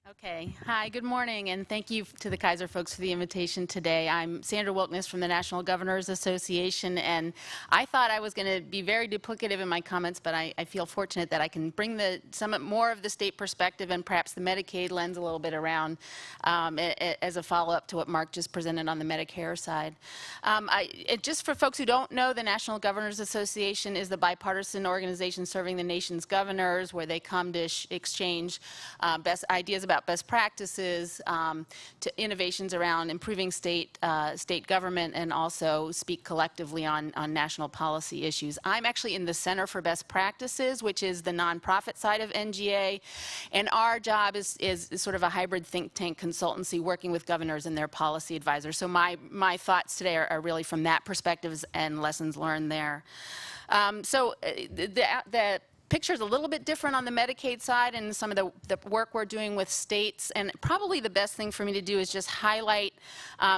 Okay. Hi, good morning, and thank you to the Kaiser folks for the invitation today. I'm Sandra Wilkniss from the National Governors Association, and I thought I was going to be very duplicative in my comments, but I feel fortunate that I can bring some more of the state perspective and perhaps the Medicaid lens a little bit around as a follow-up to what Mark just presented on the Medicare side. Just for folks who don't know, the National Governors Association is the bipartisan organization serving the nation's governors, where they come to exchange best ideas about best practices, to innovations around improving state government, and also speak collectively on national policy issues. I'm actually in the Center for Best Practices, which is the nonprofit side of NGA, and our job is sort of a hybrid think tank consultancy working with governors and their policy advisors. So my thoughts today are really from that perspective and lessons learned there. The picture's a little bit different on the Medicaid side and some of the work we're doing with states, and probably the best thing for me to do is just highlight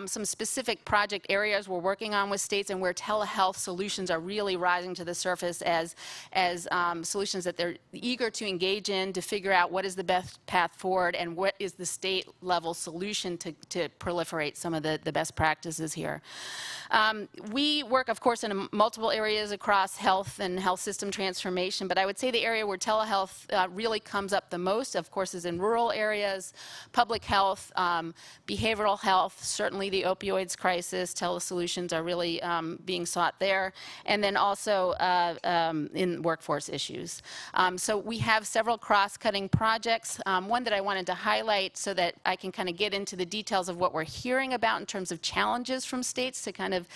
some specific project areas we're working on with states and where telehealth solutions are really rising to the surface as solutions that they're eager to engage in to figure out what is the best path forward and what is the state level solution to proliferate some of the best practices here. We work, of course, in multiple areas across health and health system transformation, but I would say the area where telehealth really comes up the most, of course, is in rural areas, public health, behavioral health, certainly the opioids crisis. Telesolutions are really being sought there, and then also in workforce issues. So we have several cross-cutting projects. One that I wanted to highlight so that I can kind of get into the details of what we're hearing about in terms of challenges from states to kind of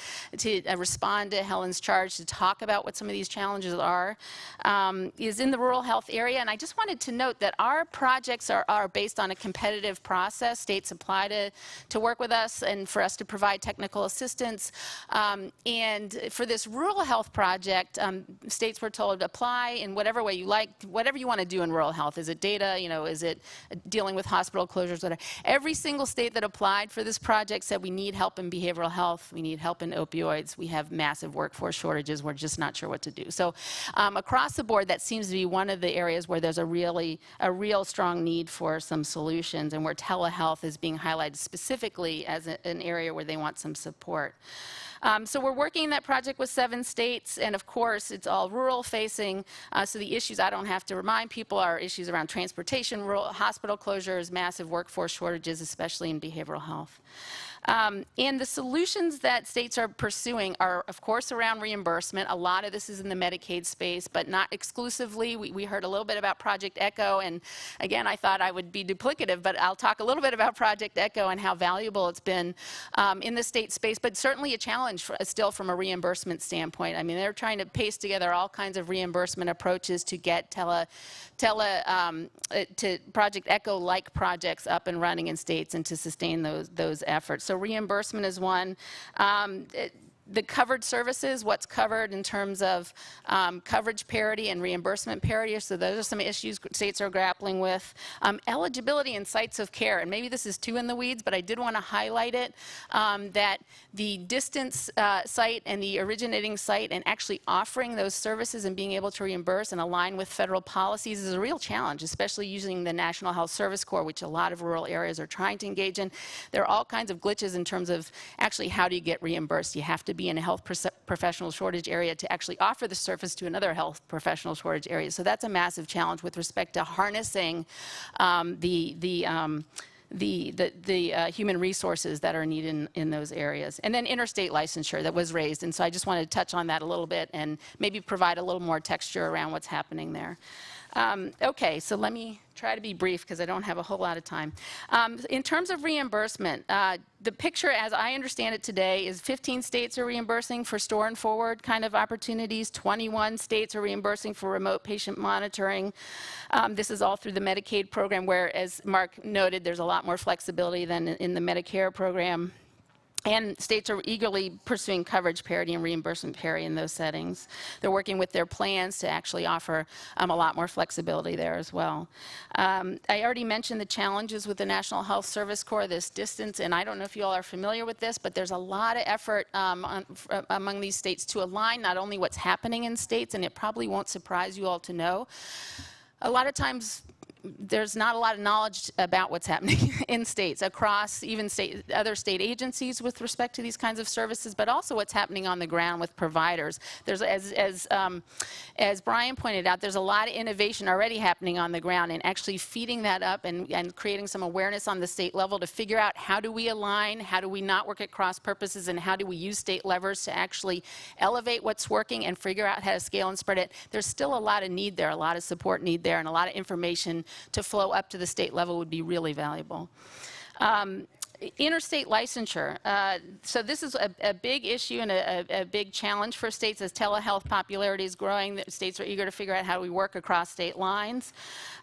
respond to Helen's charge to talk about what some of these challenges are. Is in the rural health area, and I just wanted to note that our projects are based on a competitive process. States apply to work with us and for us to provide technical assistance. And for this rural health project, states were told apply in whatever way you like, whatever you want to do in rural health. Is it data? You know, is it dealing with hospital closures? Whatever. Every single state that applied for this project said we need help in behavioral health, we need help in opioids, we have massive workforce shortages, we're just not sure what to do. So across the board, that seems to be one of the areas where there's a real strong need for some solutions, and where telehealth is being highlighted specifically as an area where they want some support. So we're working that project with 7 states, and of course it's all rural facing, so the issues I don't have to remind people are issues around transportation, rural hospital closures, massive workforce shortages, especially in behavioral health. And the solutions that states are pursuing are, of course, around reimbursement. A lot of this is in the Medicaid space, but not exclusively. We heard a little bit about Project ECHO, and again, I thought I would be duplicative, but I'll talk a little bit about Project ECHO and how valuable it's been in the state space, but certainly a challenge still from a reimbursement standpoint. I mean, they're trying to paste together all kinds of reimbursement approaches to get to Project ECHO-like projects up and running in states and to sustain those efforts. So reimbursement is one. The covered services, what's covered in terms of coverage parity and reimbursement parity. So those are some issues states are grappling with. Eligibility and sites of care, and maybe this is too in the weeds, but I did want to highlight it, that the distance site and the originating site and actually offering those services and being able to reimburse and align with federal policies is a real challenge, especially using the National Health Service Corps, which a lot of rural areas are trying to engage in. There are all kinds of glitches in terms of actually how do you get reimbursed. You have to be in a health professional shortage area to actually offer the service to another health professional shortage area. So that's a massive challenge with respect to harnessing the human resources that are needed in those areas. And then interstate licensure that was raised, and so I just wanted to touch on that a little bit and maybe provide a little more texture around what's happening there. Okay, so let me try to be brief because I don't have a whole lot of time. In terms of reimbursement, the picture as I understand it today is 15 states are reimbursing for store and forward kind of opportunities, 21 states are reimbursing for remote patient monitoring. This is all through the Medicaid program where, as Mark noted, there's a lot more flexibility than in the Medicare program. And states are eagerly pursuing coverage parity and reimbursement parity in those settings. They're working with their plans to actually offer a lot more flexibility there as well. I already mentioned the challenges with the National Health Service Corps, this distance, and I don't know if you all are familiar with this, but there's a lot of effort among these states to align not only what's happening in states, and it probably won't surprise you all to know. A lot of times there's not a lot of knowledge about what's happening in states, across even other state agencies with respect to these kinds of services, but also what's happening on the ground with providers. There's, as Brian pointed out, there's a lot of innovation already happening on the ground, and actually feeding that up and creating some awareness on the state level to figure out how do we align, how do we not work at cross purposes, and how do we use state levers to actually elevate what's working and figure out how to scale and spread it. There's still a lot of need there, a lot of support need there, and a lot of information to flow up to the state level would be really valuable. Interstate licensure. So this is a big issue and a big challenge for states as telehealth popularity is growing. The states are eager to figure out how we work across state lines.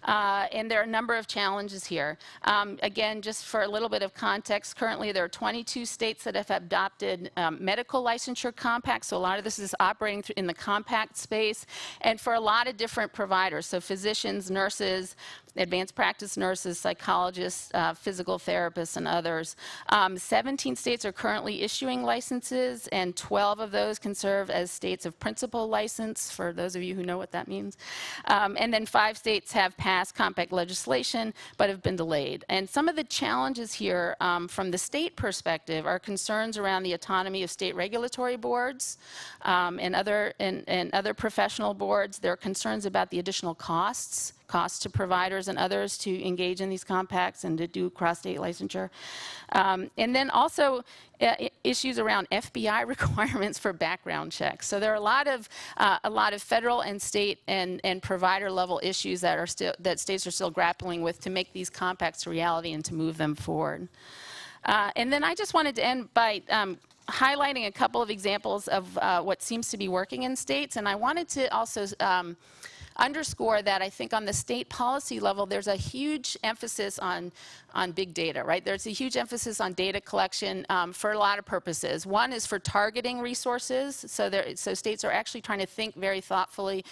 And there are a number of challenges here. Again, just for a little bit of context, currently there are 22 states that have adopted medical licensure compacts. So a lot of this is operating in the compact space, and for a lot of different providers. So physicians, nurses, advanced practice nurses, psychologists, physical therapists, and others. 17 states are currently issuing licenses, and 12 of those can serve as states of principal license, for those of you who know what that means. And then 5 states have passed compact legislation, but have been delayed. And some of the challenges here from the state perspective are concerns around the autonomy of state regulatory boards and other professional boards. There are concerns about the additional costs to providers and others to engage in these compacts and to do cross-state licensure. And then also issues around FBI requirements for background checks. So there are a lot of federal and state and provider level issues that states are still grappling with to make these compacts a reality and to move them forward. And then I just wanted to end by highlighting a couple of examples of what seems to be working in states, and I wanted to also underscore that I think on the state policy level, there's a huge emphasis on big data, right? There's a huge emphasis on data collection for a lot of purposes. One is for targeting resources. So states are actually trying to think thoughtfully.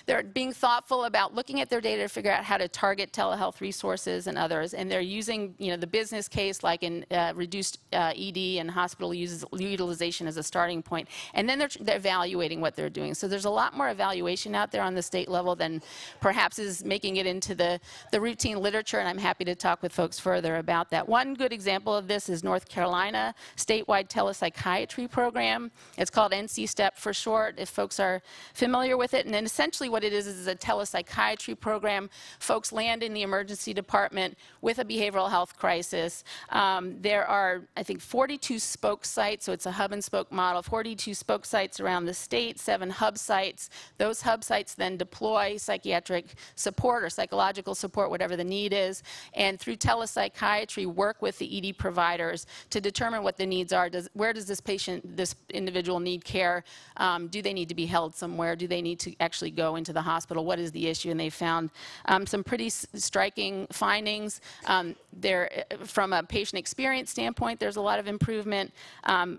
They're being thoughtful about looking at their data to figure out how to target telehealth resources and others. And they're using, the business case like in reduced ED and hospital utilization as a starting point. And then they're evaluating what they're doing. So there's a lot more evaluation out there on the state level than perhaps is making it into the routine literature, and I'm happy to talk with folks further about that. One good example of this is North Carolina statewide telepsychiatry program. It's called NC STEP for short, if folks are familiar with it. And then essentially what it is a telepsychiatry program. Folks land in the emergency department with a behavioral health crisis. There are, I think, 42 spoke sites, so it's a hub and spoke model, 42 spoke sites around the state, 7 hub sites. Those hub sites then deploy psychiatric support or psychological support, whatever the need is, and through telepsychiatry work with the ED providers to determine what the needs are. Where does this individual need care? Do they need to be held somewhere? Do they need to actually go into the hospital? What is the issue? And they found some pretty striking findings. From a patient experience standpoint, there's a lot of improvement.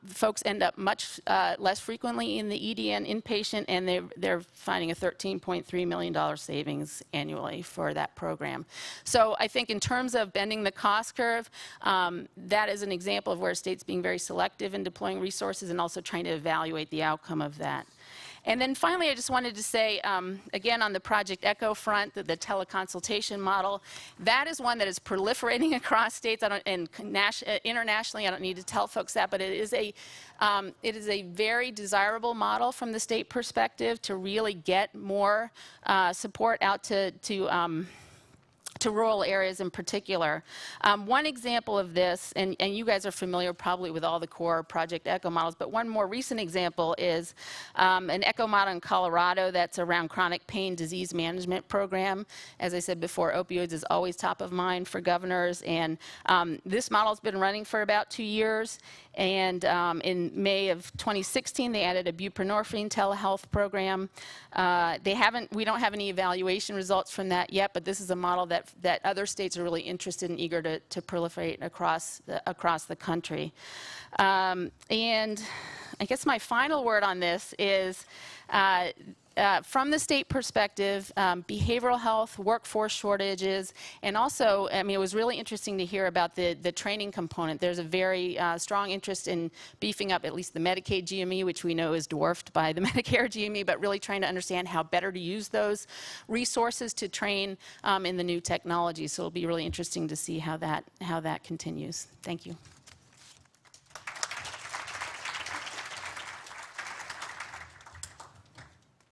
Folks end up much less frequently in the ED and inpatient, and they're finding a $13.3 million savings annually for that program. So I think in terms of bending the cost curve, that is an example of where states being very selective in deploying resources and also trying to evaluate the outcome of that. And then finally, I just wanted to say, again, on the Project ECHO front, the teleconsultation model, that is one that is proliferating across states and internationally. I don't need to tell folks that, but it is a very desirable model from the state perspective to really get more support out to rural areas in particular. One example of this, and you guys are familiar probably with all the core Project ECHO models, but one more recent example is an ECHO model in Colorado that's around chronic pain disease management program. As I said before, opioids is always top of mind for governors, and this model's been running for about 2 years. And in May of 2016, they added a buprenorphine telehealth program. We don't have any evaluation results from that yet, but this is a model that other states are really interested and eager to proliferate across the country. And I guess my final word on this is from the state perspective, behavioral health, workforce shortages, and also, I mean, it was really interesting to hear about the training component. There's a very strong interest in beefing up at least the Medicaid GME, which we know is dwarfed by the Medicare GME, but really trying to understand how better to use those resources to train in the new technology. So it'll be really interesting to see how that continues. Thank you.